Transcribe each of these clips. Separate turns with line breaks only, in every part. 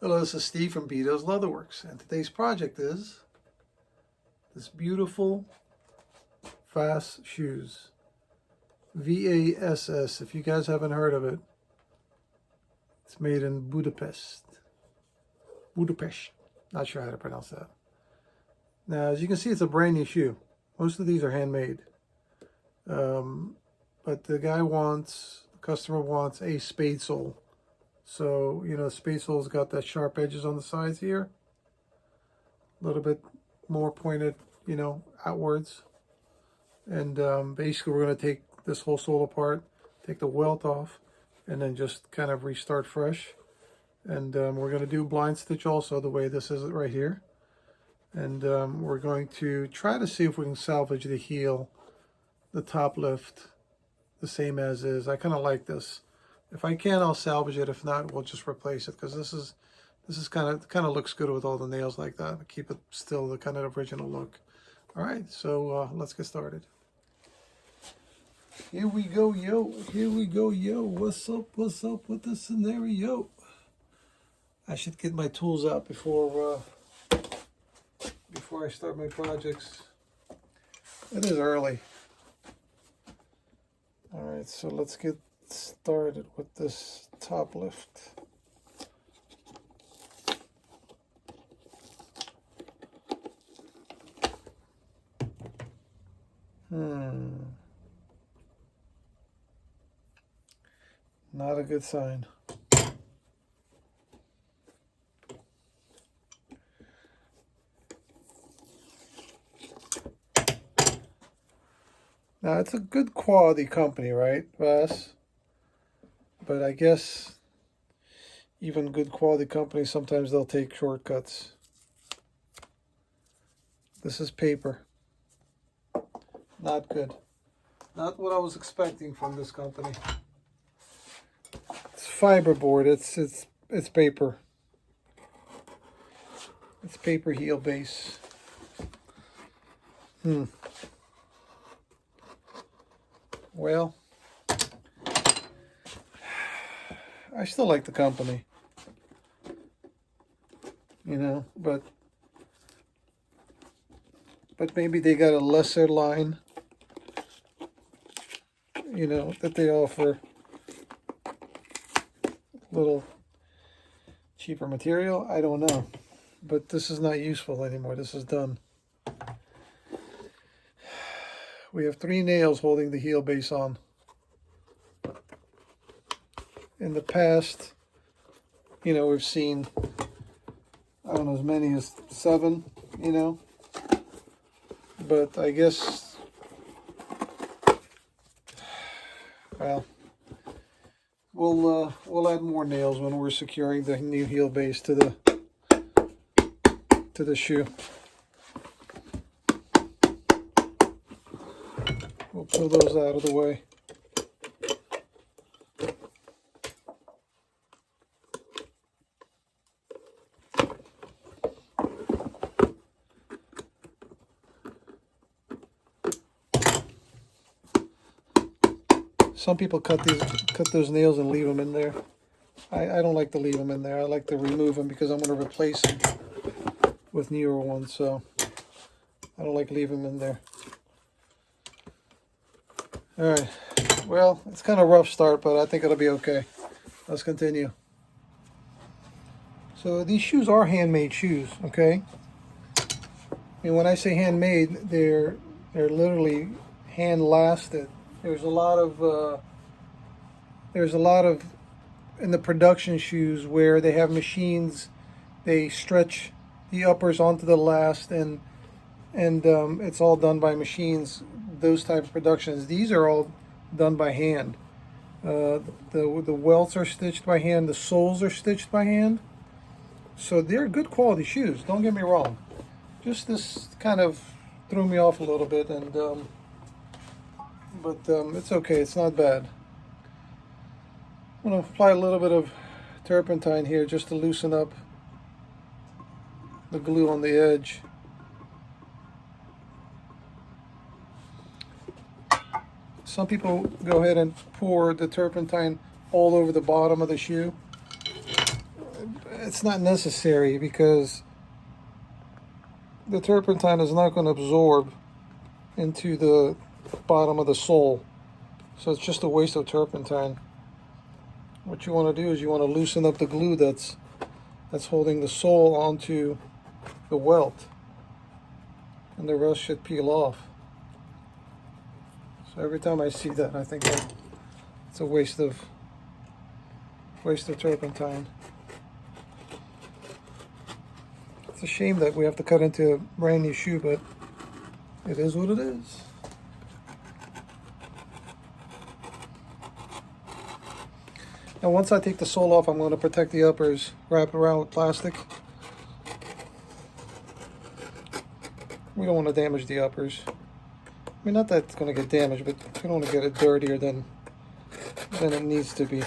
Hello, this is Steve from Beaute's Leatherworks, and today's project is this beautiful Vass shoes. Vass, if you guys haven't heard of it. It's made in Budapest. Not sure how to pronounce that. Now, as you can see, it's a brand new shoe. Most of these are handmade. But the customer wants a spade sole. So, you know, spade sole's got that sharp edges on the sides here. A little bit more pointed, you know, outwards. And basically we're going to take this whole sole apart, take the welt off, and then just kind of restart fresh. And we're going to do blind stitch also, the way this is right here. And we're going to try to see if we can salvage the heel, the top lift, the same as is. I kind of like this. If I can, I'll salvage it. If not, we'll just replace it, because this is kind of looks good with all the nails like that. Keep it still the kind of original look. All right, so let's get started. Here we go, yo. Here we go, yo. What's up? What's up with the scenario? I should get my tools out before I start my projects. It is early. All right, so let's get started with this top lift. Not a good sign. Now, it's a good quality company, right, Vass? But I guess even good quality companies, sometimes they'll take shortcuts. This is paper. Not good. Not what I was expecting from this company. It's fiberboard. It's paper. It's paper heel base. Well, I still like the company, you know, but maybe they got a lesser line, you know, that they offer a little cheaper material. I don't know, but this is not useful anymore. This is done. We have 3 nails holding the heel base on. In the past, you know, we've seen, I don't know, as many as 7, you know. But I guess, well, we'll add more nails when we're securing the new heel base to the shoe. We'll pull those out of the way. Some people cut those nails and leave them in there. I don't like to leave them in there. I like to remove them because I'm going to replace them with newer ones. So I don't like leaving them in there. All right. Well, it's kind of a rough start, but I think it'll be okay. Let's continue. So these shoes are handmade shoes, okay? And when I say handmade, they're literally hand lasted. There's a lot of in the production shoes where they have machines, they stretch the uppers onto the last, and it's all done by machines. Those type of productions. These are all done by hand. The welts are stitched by hand. The soles are stitched by hand. So they're good quality shoes. Don't get me wrong. Just this kind of threw me off a little bit, and but it's okay. It's not bad. I'm going to apply a little bit of turpentine here just to loosen up the glue on the edge. Some people go ahead and pour the turpentine all over the bottom of the shoe. it's not necessary because the turpentine is not going to absorb into the bottom of the sole. So it's just a waste of turpentine. What you want to do is you want to loosen up the glue that's holding the sole onto the welt, and the rest should peel off. So every time I see that, I think that it's a waste of turpentine. It's a shame that we have to cut into a brand new shoe, but it is what it is. Now once I take the sole off, I'm going to protect the uppers, wrap it around with plastic. We don't want to damage the uppers. I mean, not that it's going to get damaged, but we don't want to get it dirtier than it needs to be.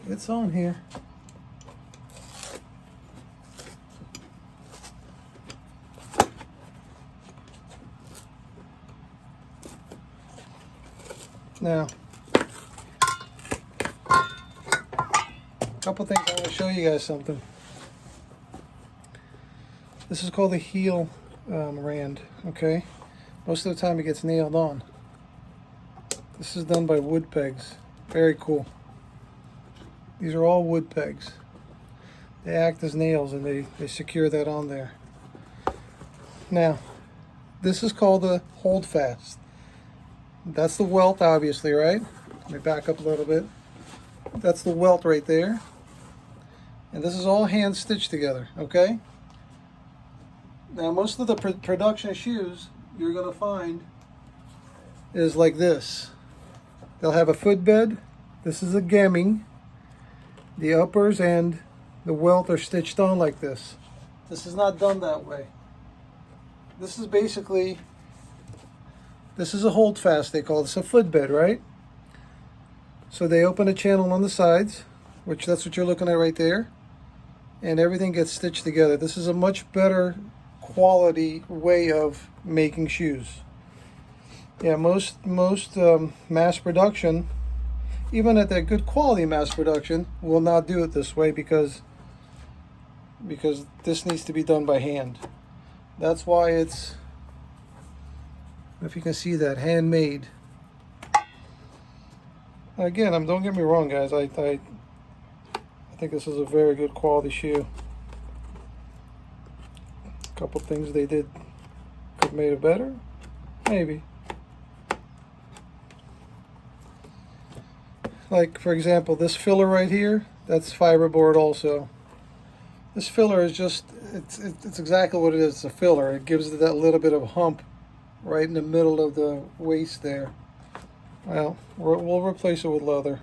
It's on here. Now, a couple things I want to show you guys something. This is called the heel rand, okay? Most of the time it gets nailed on. This is done by wood pegs. Very cool. These are all wood pegs. They act as nails and they secure that on there. Now, this is called the hold fast. That's the welt, obviously, right? Let me back up a little bit. That's the welt right there. And this is all hand stitched together, okay? Now, most of the production shoes you're going to find is like this. They'll have a footbed. This is a gemming. The uppers and the welt are stitched on like this. This is not done that way. This is basically, this is a hold fast, they call this a footbed, right? So they open a channel on the sides, which that's what you're looking at right there, and everything gets stitched together. This is a much better quality way of making shoes. Yeah, most mass production, even at that good quality mass production, will not do it this way because this needs to be done by hand. That's why it's, if you can see that, handmade. Again, don't get me wrong, guys. I think this is a very good quality shoe. A couple things they did could have made it better, maybe. Like, for example, this filler right here, that's fiberboard also. This filler is just, it's exactly what it is. It's a filler. It gives it that little bit of hump right in the middle of the waist there. Well, we'll replace it with leather.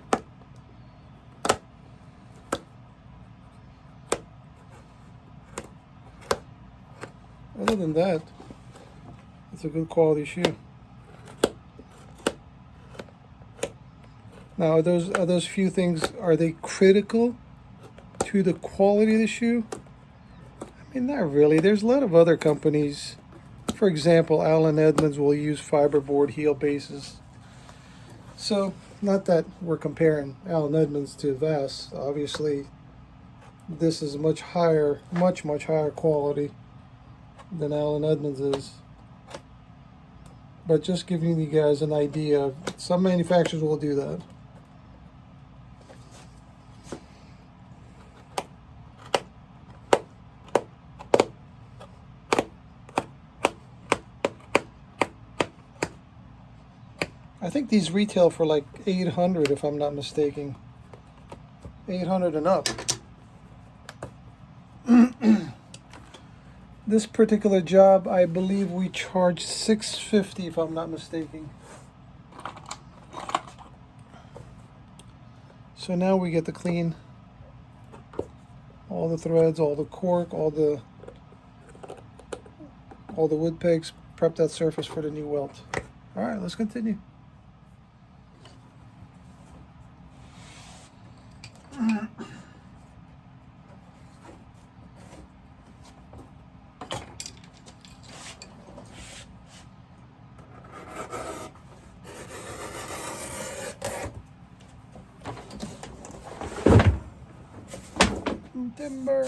Other than that, it's a good quality shoe. Now, are those few things, are they critical to the quality of the shoe? I mean, not really. There's a lot of other companies. For example, Allen Edmonds will use fiberboard heel bases. So, not that we're comparing Allen Edmonds to Vass. Obviously, this is much higher, much higher quality than Allen Edmonds is. But just giving you guys an idea of, some manufacturers will do that. I think these retail for like $800 if I'm not mistaken. $800 and up. This particular job, I believe we charged $6.50 if I'm not mistaken. So now we get to clean all the threads, all the cork, all the wood pegs, prep that surface for the new welt. All right, let's continue. Timber.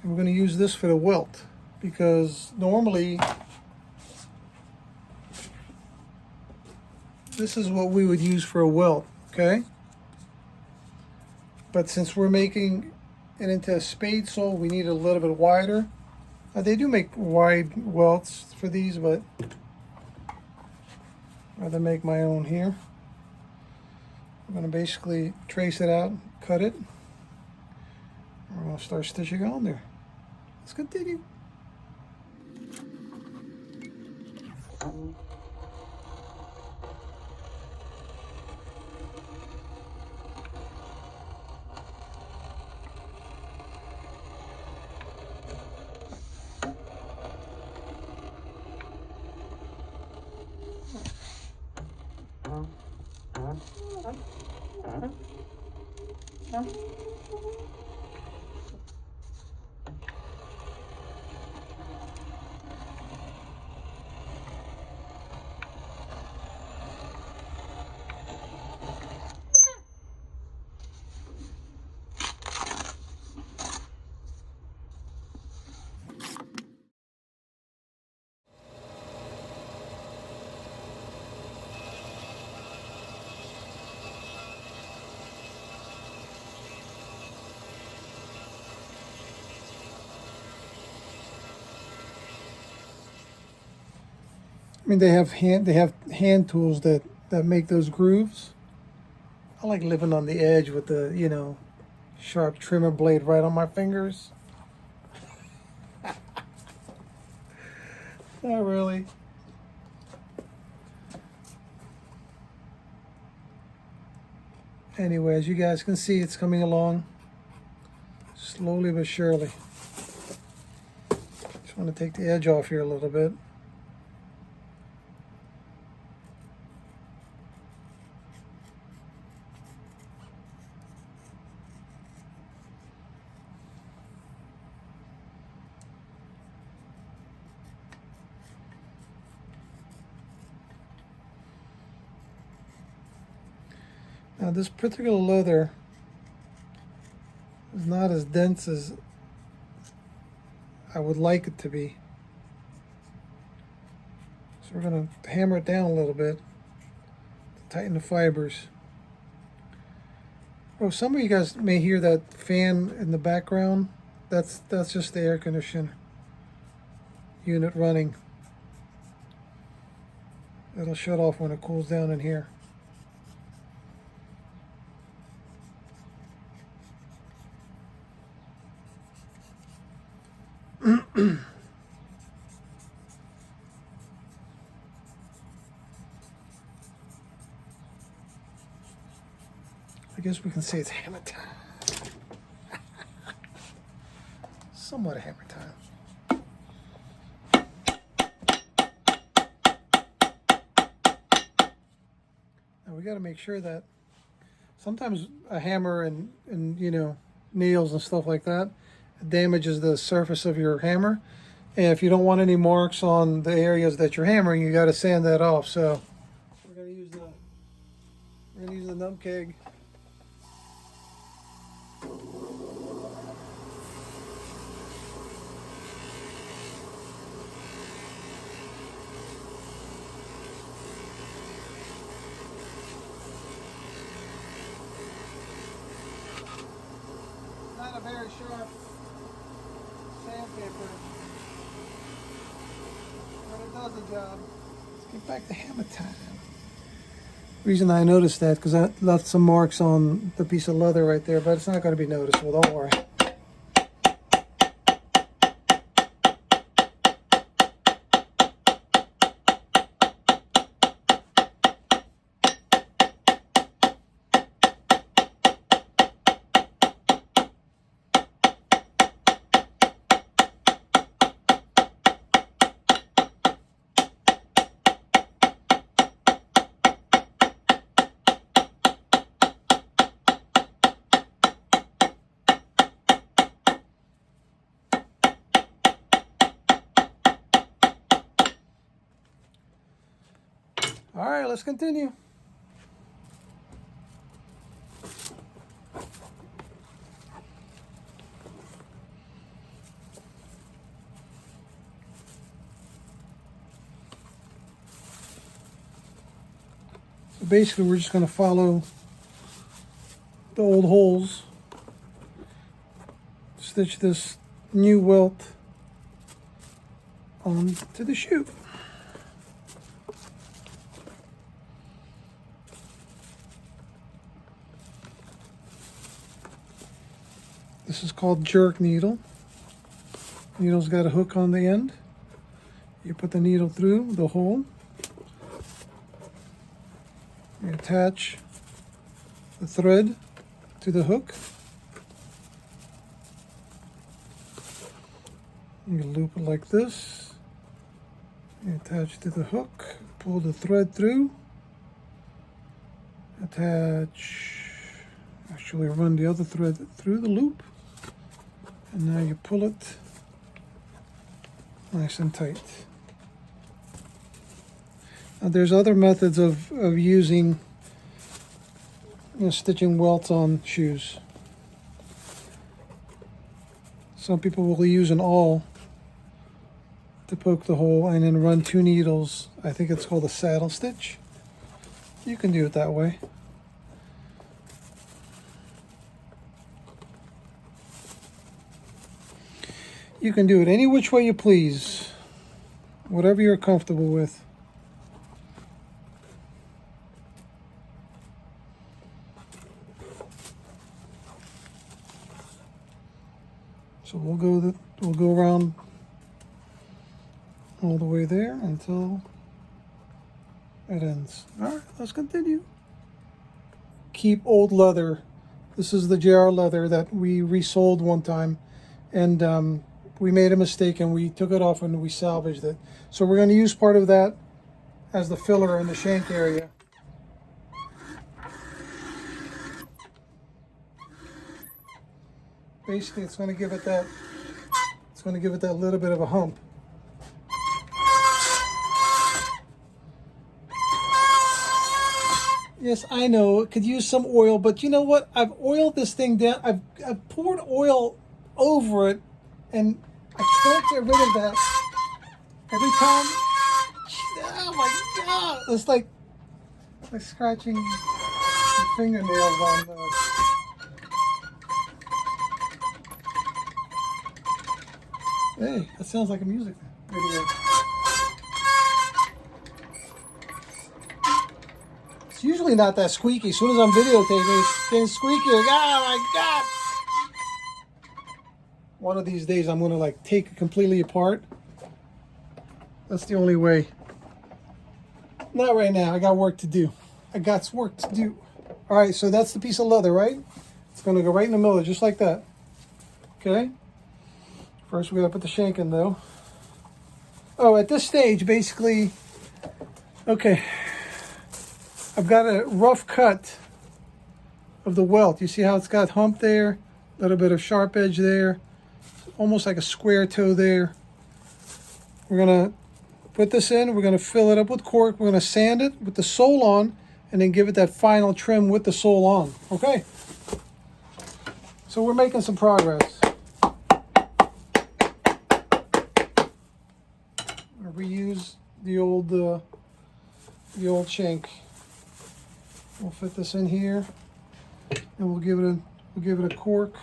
And we're going to use this for the welt because normally this is what we would use for a welt, okay? But since we're making it into a spade sole, we need a little bit wider. They do make wide welts for these, but I'd rather make my own here. I'm going to basically trace it out, cut it. We're going to start stitching on there. Let's continue. I mean, they have hand tools that make those grooves. I like living on the edge with the, you know, sharp trimmer blade right on my fingers. Not really. Anyway, as you guys can see, it's coming along slowly but surely. Just want to take the edge off here a little bit. Now this particular leather is not as dense as I would like it to be. So we're going to hammer it down a little bit to tighten the fibers. Oh, some of you guys may hear that fan in the background. That's just the air conditioner unit running. It'll shut off when it cools down in here. I guess we can say it's hammer time. Somewhat hammer time. Now we got to make sure that sometimes a hammer and you know, nails and stuff like that damages the surface of your hammer. And if you don't want any marks on the areas that you're hammering, you got to sand that off. So we're going to use the nub keg. Not a very sharp sandpaper, but it does the job. Let's get back to hammer time. Reason I noticed that because I left some marks on the piece of leather right there, but it's not going to be noticeable, don't worry. All right, let's continue. So basically, we're just going to follow the old holes, stitch this new welt onto the shoe. This is called jerk needle. Needle's got a hook on the end. You put the needle through the hole. You attach the thread to the hook. You loop it like this. You attach to the hook. Pull the thread through. Attach. Actually, run the other thread through the loop. And now you pull it nice and tight. Now there's other methods of using, stitching welts on shoes. Some people will use an awl to poke the hole and then run 2 needles. I think it's called a saddle stitch. You can do it that way. You can do it any which way you please, whatever you're comfortable with. So we'll go around all the way there until it ends. All right, let's continue. Keep old leather. This is the JR leather that we resold one time, and we made a mistake and we took it off and we salvaged it. So we're going to use part of that as the filler in the shank area. Basically, it's going to give it that little bit of a hump. Yes, I know it could use some oil, but you know what? I've oiled this thing down. I've poured oil over it, and I can't get rid of that. Every time, oh my God, it's like scratching your fingernails on the. Hey, that sounds like a music video. It's usually not that squeaky. As soon as I'm videotaping, it's getting squeaky. Like, oh my God. One of these days, I'm going to take it completely apart. That's the only way. Not right now. I got work to do. All right, so that's the piece of leather, right? It's going to go right in the middle, just like that. Okay. First, we got to put the shank in, though. Oh, at this stage, basically, okay, I've got a rough cut of the welt. You see how it's got hump there, a little bit of sharp edge there, almost like a square toe there. We're going to put this in. We're going to fill it up with cork. We're going to sand it with the sole on and then give it that final trim with the sole on. Okay. So we're making some progress. Reuse the old shank. We'll fit this in here, and we'll give it a cork.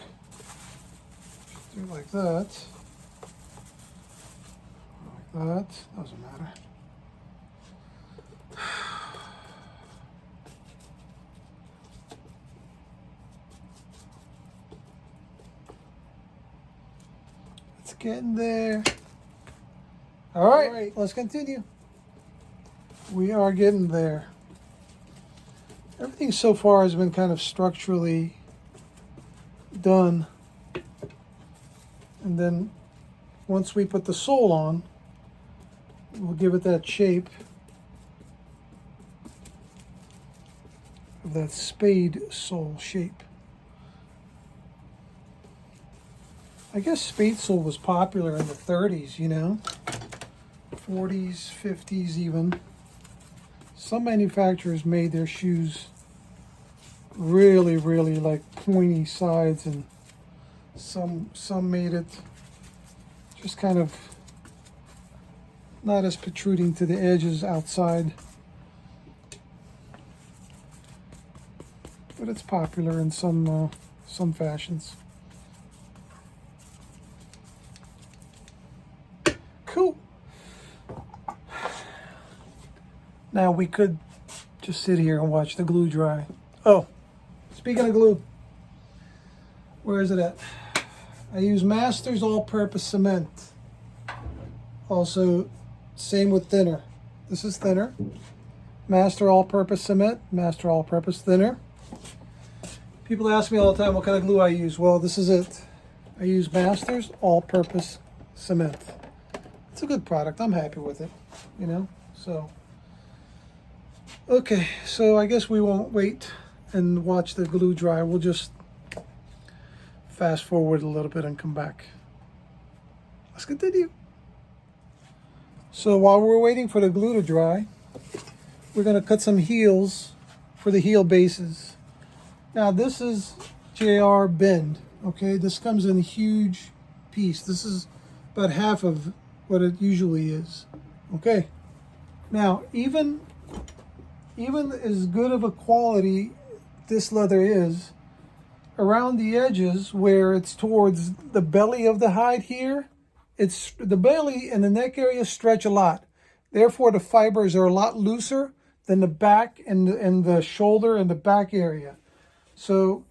Do it like that. Like that. Doesn't matter. Getting there. All right, let's continue. We are getting there. Everything so far has been kind of structurally done. And then once we put the sole on, we'll give it that shape of that spade sole shape. I guess spade sole was popular in the 30s, you know, 40s, 50s even. Some manufacturers made their shoes really, really like pointy sides, and some made it just kind of not as protruding to the edges outside. But it's popular in some fashions. Cool. Now we could just sit here and watch the glue dry. Oh, speaking of glue, where is it at? I use Masters all-purpose cement. Also, same with thinner. This is thinner. Master all-purpose cement, Master all-purpose thinner. People ask me all the time what kind of glue I use. Well, this is it. I use Masters all-purpose cement. It's a good product. I'm happy with it, you know, so. Okay, so I guess we won't wait and watch the glue dry. We'll just fast forward a little bit and come back. Let's continue. So while we're waiting for the glue to dry, we're going to cut some heels for the heel bases. Now this is JR Bend, okay? This comes in a huge piece. This is about half of what it usually is, okay? Now, even as good of a quality this leather is, around the edges where it's towards the belly of the hide here, it's the belly and the neck area stretch a lot. Therefore, the fibers are a lot looser than the back and the shoulder and the back area. So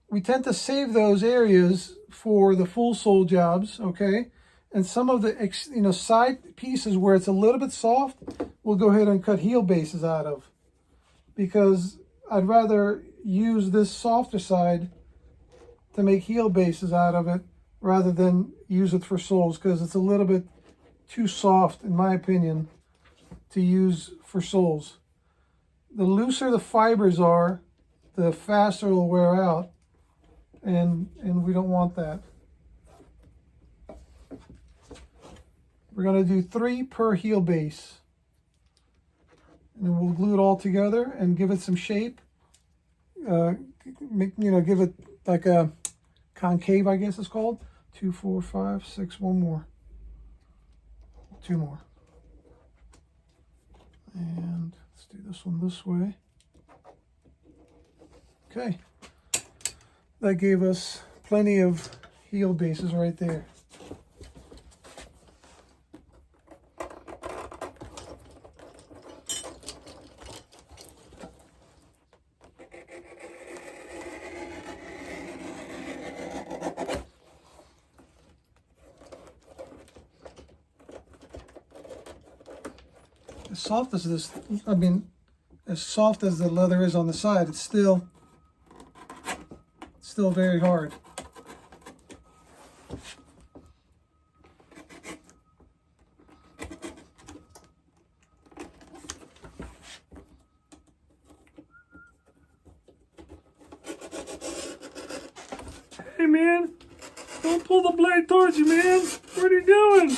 we tend to save those areas for the full sole jobs, okay? And some of the side pieces where it's a little bit soft, we'll go ahead and cut heel bases out of, because I'd rather use this softer side to make heel bases out of it rather than use it for soles, because it's a little bit too soft, in my opinion, to use for soles. The looser the fibers are, the faster it'll wear out, and we don't want that. We're going to do 3 per heel base. And we'll glue it all together and give it some shape. Give it like a concave, I guess it's called. 2, 4, 5, 6, one more. 2 more. And let's do this one this way. Okay. That gave us plenty of heel bases right there. As soft as this, as soft as the leather is on the side, it's still very hard. Hey man, don't pull the blade towards you, man. What are you doing?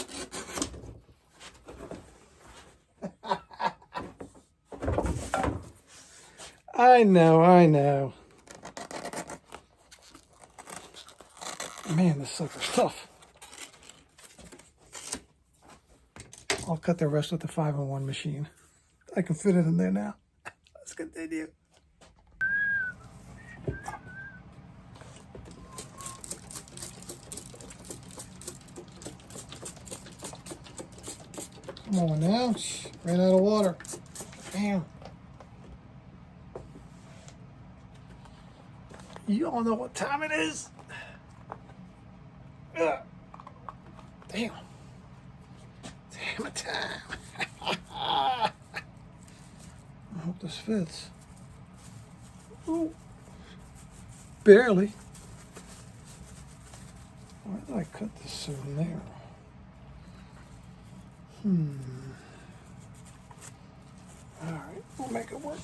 I know. Man, this sucker's tough. I'll cut the rest with the 5-in-1 machine. I can fit it in there now. Let's continue. Come on now. Ran out of water. Damn. You all know what time it is. Ugh. Damn. Damn it. I hope this fits. Ooh. Barely. Why did I cut this so narrow? Alright, we'll make it work.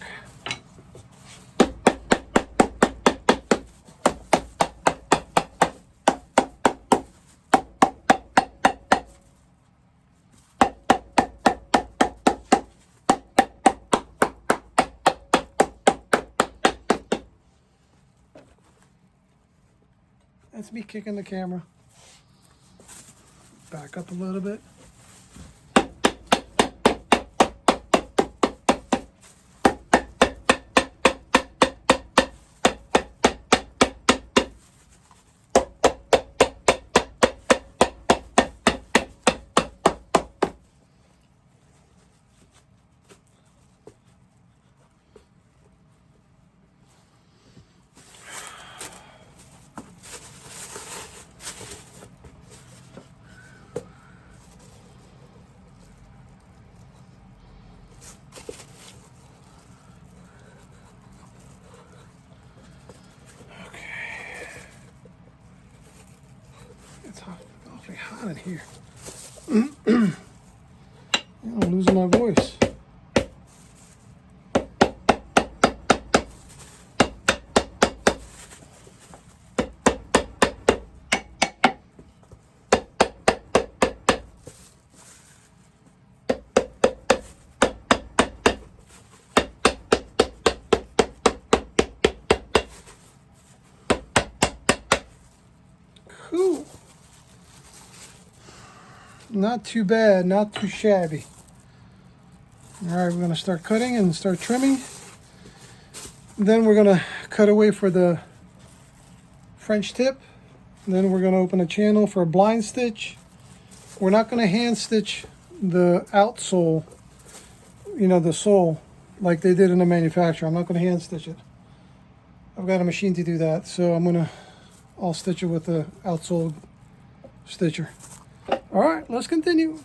That's me kicking the camera. Back up a little bit. Awfully hot in here. I'm losing my voice. Cool. Not too bad, not too shabby. All right, we're gonna start cutting and start trimming. Then we're gonna cut away for the French tip. Then we're gonna open a channel for a blind stitch. We're not gonna hand stitch the outsole, you know, the sole, like they did in the manufacturer. I'm not gonna hand stitch it. I've got a machine to do that, so I'll stitch it with the outsole stitcher. All right, let's continue.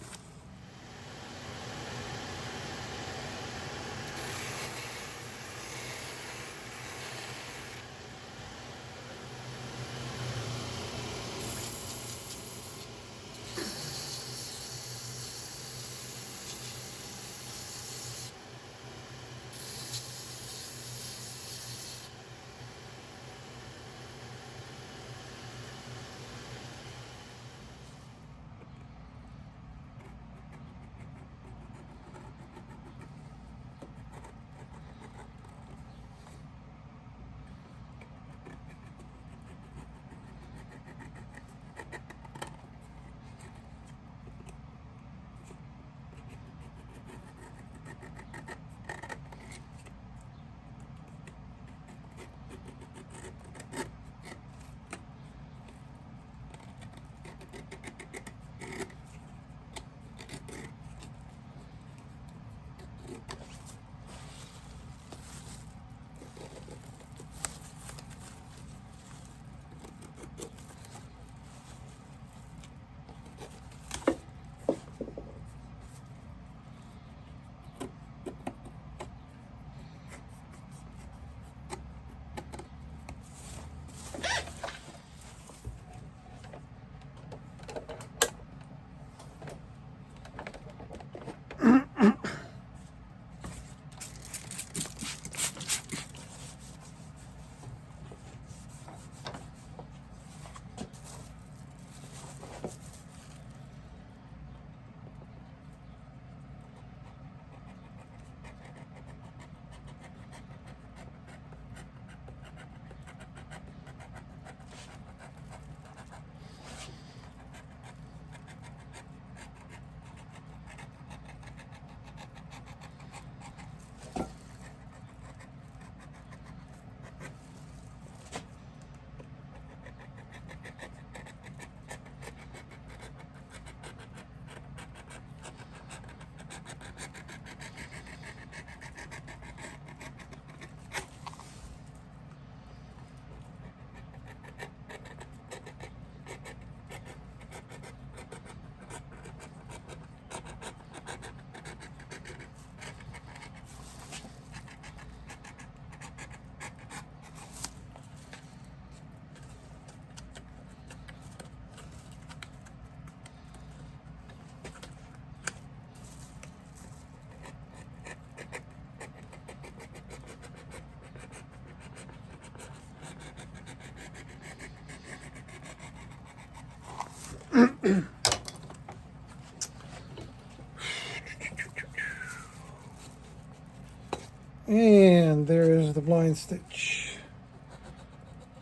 And there is the blind stitch.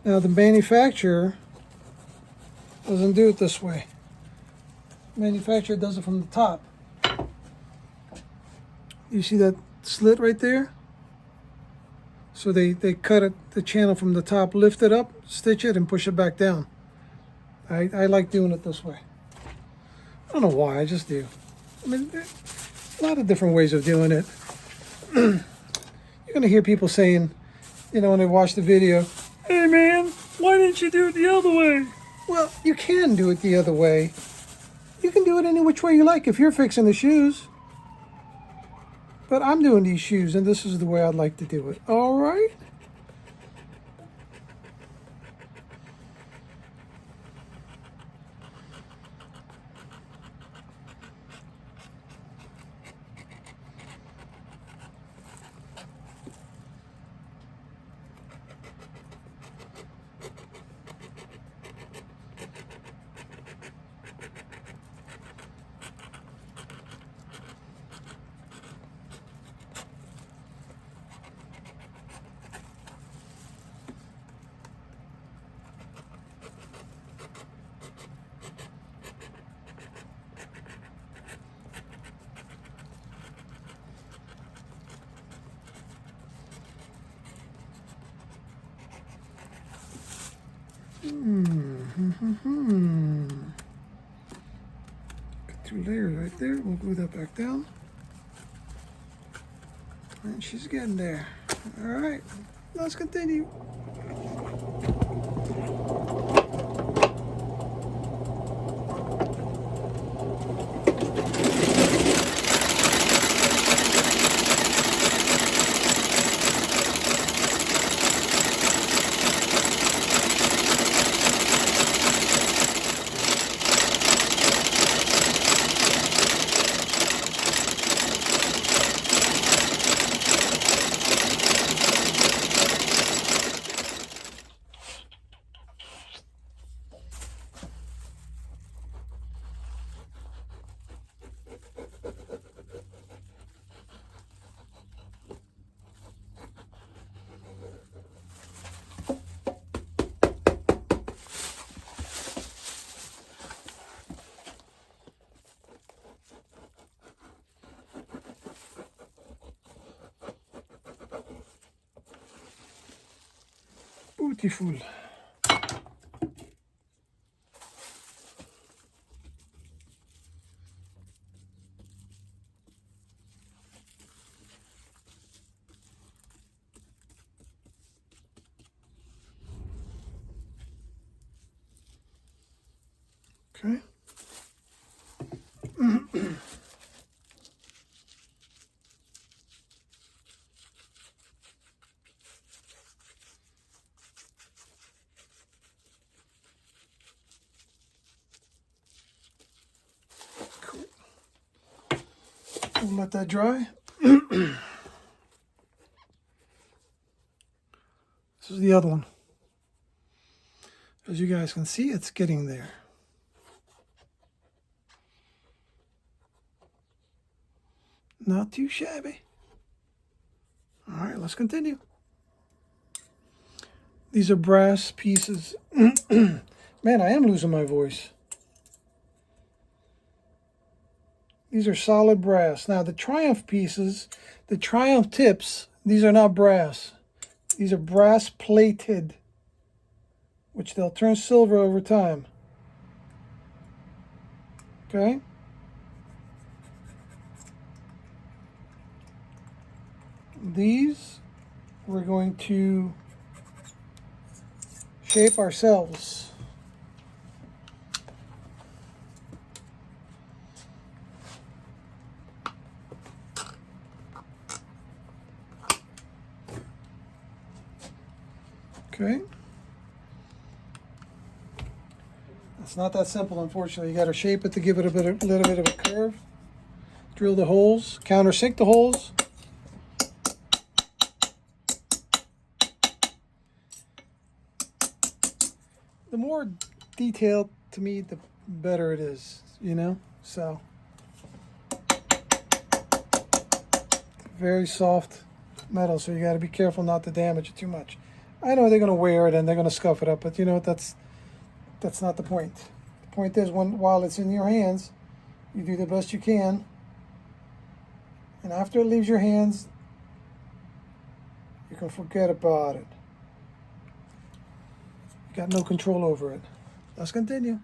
Now the manufacturer doesn't do it this way. Manufacturer does it from the top. You see that slit right there? So they cut it, the channel from the top, lift it up, stitch it, and push it back down. I like doing it this way. I don't know why, I just do. I mean, a lot of different ways of doing it. You're going to hear people saying, you know, when they watch the video, hey man, why didn't you do it the other way? Well, you can do it the other way. You can do it any which way you like if you're fixing the shoes. But I'm doing these shoes, and this is the way I'd like to do it. All right? Got 2 layers right there. We'll glue that back down. And she's getting there. All right, let's continue. Beautiful. Okay. Cool. We'll let that dry. This is the other one. As you guys can see, it's getting there. Not too shabby. All right, let's continue. These are brass pieces. Man, I am losing my voice. These are solid brass. Now, the Triumph pieces, the Triumph tips, these are not brass. These are brass plated, which they'll turn silver over time. Okay? These we're going to shape ourselves. Okay. It's not that simple, unfortunately. You got to shape it to give it a little bit of a curve. Drill the holes, countersink the holes. The more detailed, to me, the better it is, you know? So, very soft metal, so you got to be careful not to damage it too much. I know they're going to wear it and they're going to scuff it up, but you know what? That's not the point. The point is, while it's in your hands, you do the best you can, and after it leaves your hands, you can forget about it. You got no control over it. Let's continue.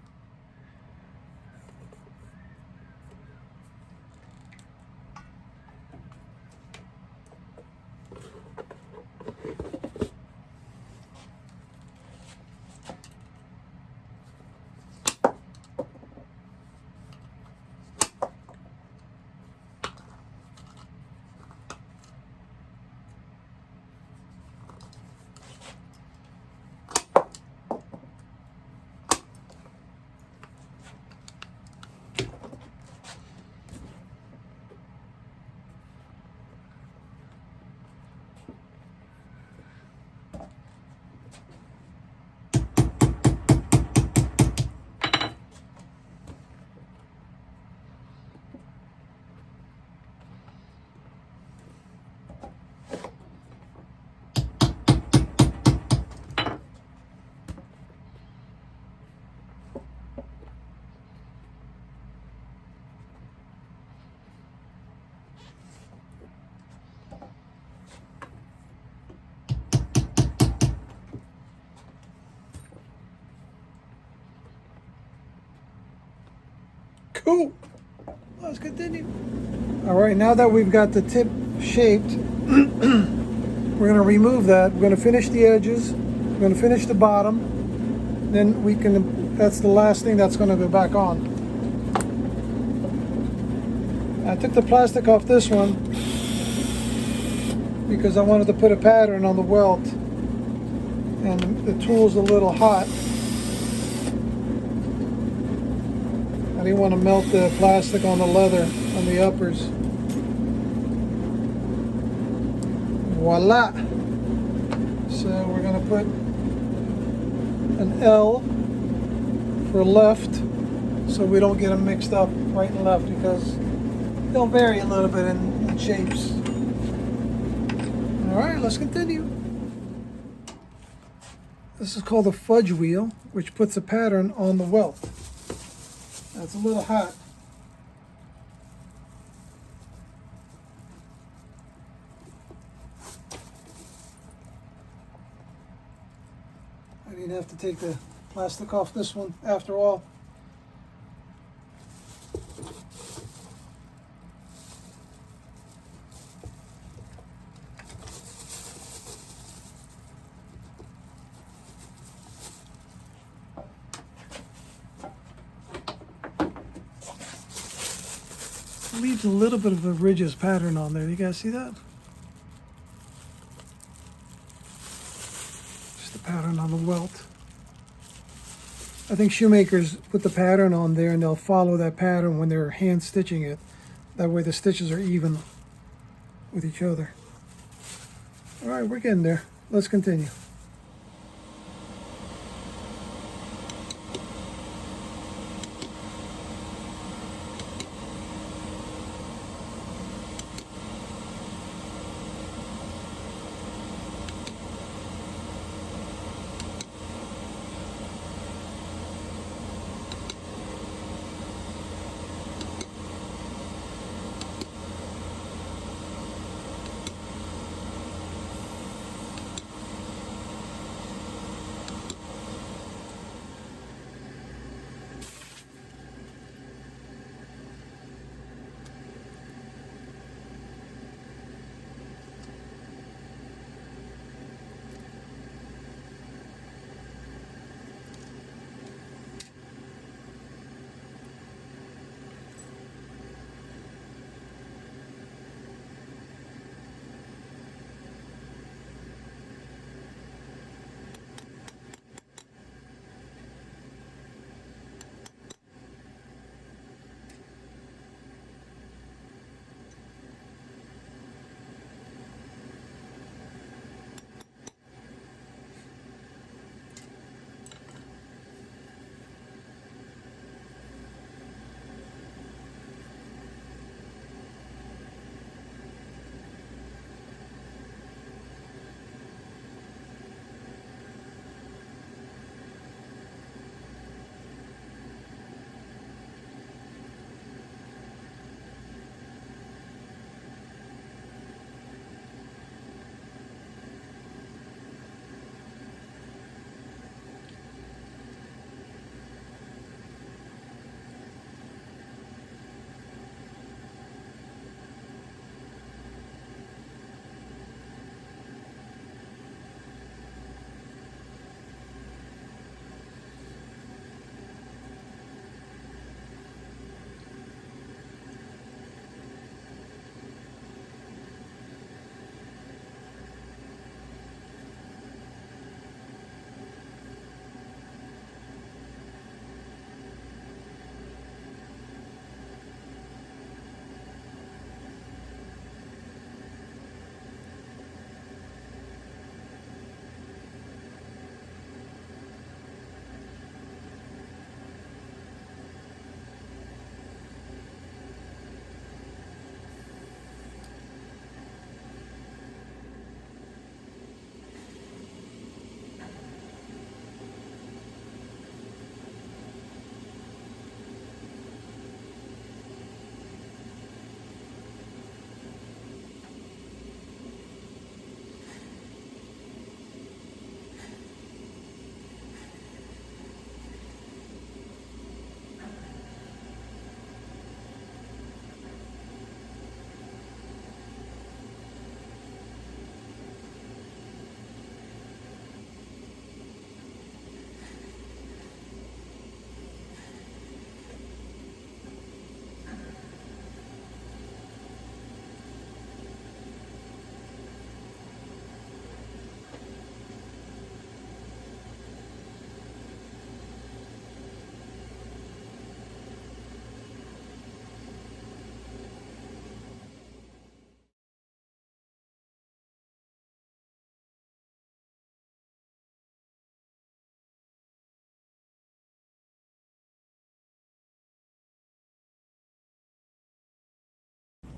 Cool. Let's continue. All right, now that we've got the tip shaped, we're going to remove that. We're going to finish the edges. We're going to finish the bottom. Then we can, that's the last thing that's going to go back on. I took the plastic off this one because I wanted to put a pattern on the welt. And the tool's a little hot. I didn't want to melt the plastic on the leather on the uppers. Voila! So we're going to put an L for left so we don't get them mixed up right and left, because they'll vary a little bit in shapes. Alright, let's continue. This is called a fudge wheel, which puts a pattern on the welt. It's a little hot. I didn't have to take the plastic off this one after all. Leaves a little bit of a ridges pattern on there. You guys see that? Just a pattern on the welt. I think shoemakers put the pattern on there and they'll follow that pattern when they're hand stitching it. That way the stitches are even with each other. All right, we're getting there. Let's continue.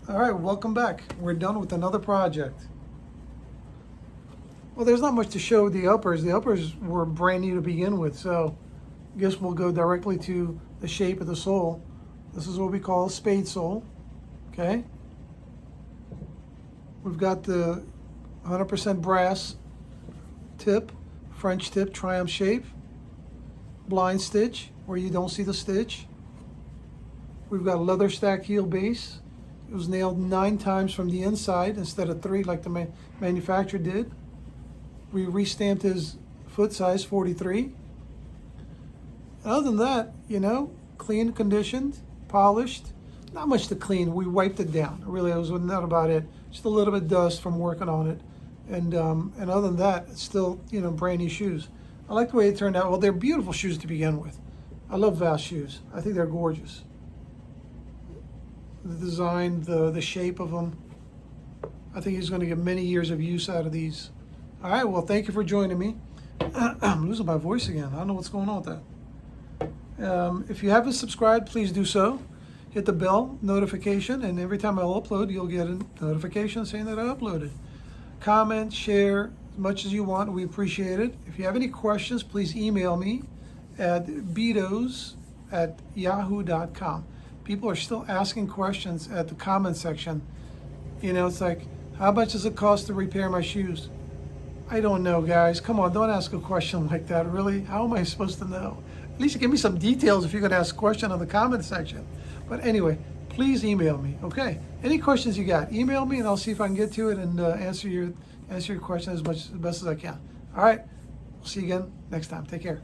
All right, welcome back. We're done with another project. Well, there's not much to show the uppers. The uppers were brand new to begin with, so I guess we'll go directly to the shape of the sole. This is what we call a spade sole, okay? We've got the 100% brass tip, French tip, triumph shape, blind stitch, where you don't see the stitch. We've got a leather stack heel base. It was nailed 9 times from the inside instead of 3 like the manufacturer did. We restamped his foot size 43. Other than that, you know, clean, conditioned, polished. Not much to clean. We wiped it down. Really, it was not about it. Just a little bit of dust from working on it. And other than that, it's still, you know, brand new shoes. I like the way it turned out. Well, they're beautiful shoes to begin with. I love Vass shoes. I think they're gorgeous. The design, the shape of them. I think he's going to get many years of use out of these. All right, well, thank you for joining me. I'm losing my voice again. I don't know what's going on with that. If you haven't subscribed, please do so. Hit the bell notification, and every time I'll upload, you'll get a notification saying that I uploaded. Comment, share as much as you want. We appreciate it. If you have any questions, please email me at beatos@yahoo.com. People are still asking questions at the comment section. You know, it's like, how much does it cost to repair my shoes? I don't know, guys. Come on, don't ask a question like that. Really? How am I supposed to know? At least give me some details if you're going to ask a question on the comment section. But anyway, please email me, okay? Any questions you got, email me and I'll see if I can get to it and answer your question as best as I can. All right, we'll see you again next time. Take care.